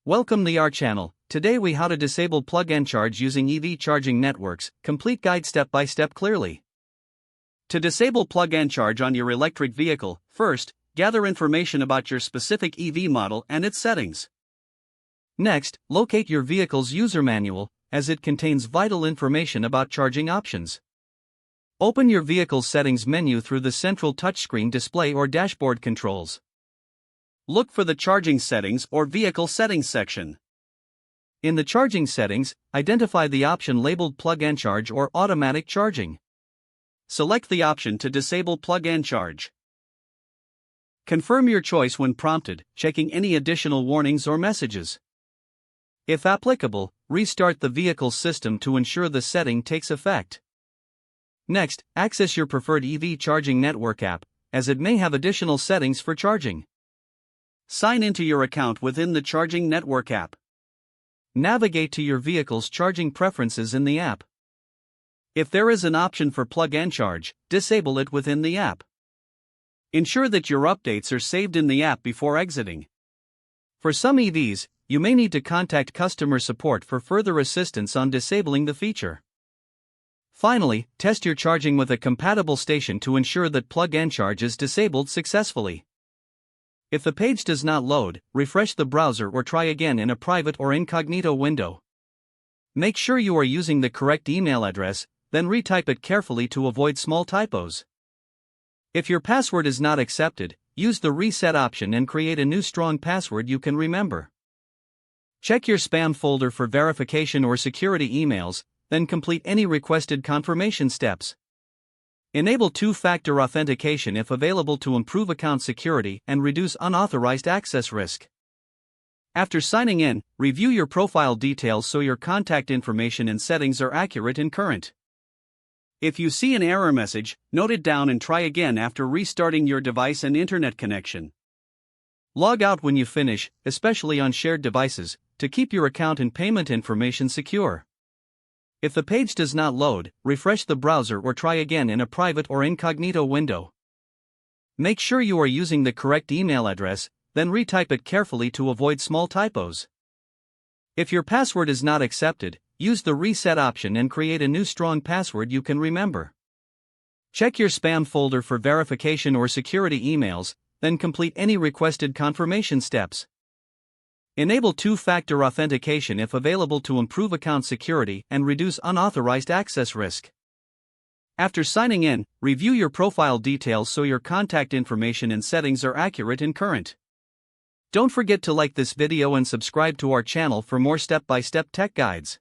Welcome to our channel. Today we how to disable plug and charge using EV charging networks, complete guide step by step clearly. To disable plug and charge on your electric vehicle, first, gather information about your specific EV model and its settings. Next, locate your vehicle's user manual, as it contains vital information about charging options. Open your vehicle's settings menu through the central touchscreen display or dashboard controls. Look for the Charging Settings or Vehicle Settings section. In the Charging Settings, identify the option labeled Plug and Charge or Automatic Charging. Select the option to disable plug and charge. Confirm your choice when prompted, checking any additional warnings or messages. If applicable, restart the vehicle's system to ensure the setting takes effect. Next, access your preferred EV charging network app, as it may have additional settings for charging. Sign into your account within the Charging Network app. Navigate to your vehicle's charging preferences in the app. If there is an option for plug and charge, disable it within the app. Ensure that your updates are saved in the app before exiting. For some EVs, you may need to contact customer support for further assistance on disabling the feature. Finally, test your charging with a compatible station to ensure that plug and charge is disabled successfully. If the page does not load, refresh the browser or try again in a private or incognito window. Make sure you are using the correct email address, then retype it carefully to avoid small typos. If your password is not accepted, use the reset option and create a new strong password you can remember. Check your spam folder for verification or security emails, then complete any requested confirmation steps. Enable two-factor authentication if available to improve account security and reduce unauthorized access risk. After signing in, review your profile details so your contact information and settings are accurate and current. If you see an error message, note it down and try again after restarting your device and internet connection. Log out when you finish, especially on shared devices, to keep your account and payment information secure. If the page does not load, refresh the browser or try again in a private or incognito window. Make sure you are using the correct email address, then retype it carefully to avoid small typos. If your password is not accepted, use the reset option and create a new strong password you can remember. Check your spam folder for verification or security emails, then complete any requested confirmation steps. Enable two-factor authentication if available to improve account security and reduce unauthorized access risk. After signing in, review your profile details so your contact information and settings are accurate and current. Don't forget to like this video and subscribe to our channel for more step-by-step tech guides.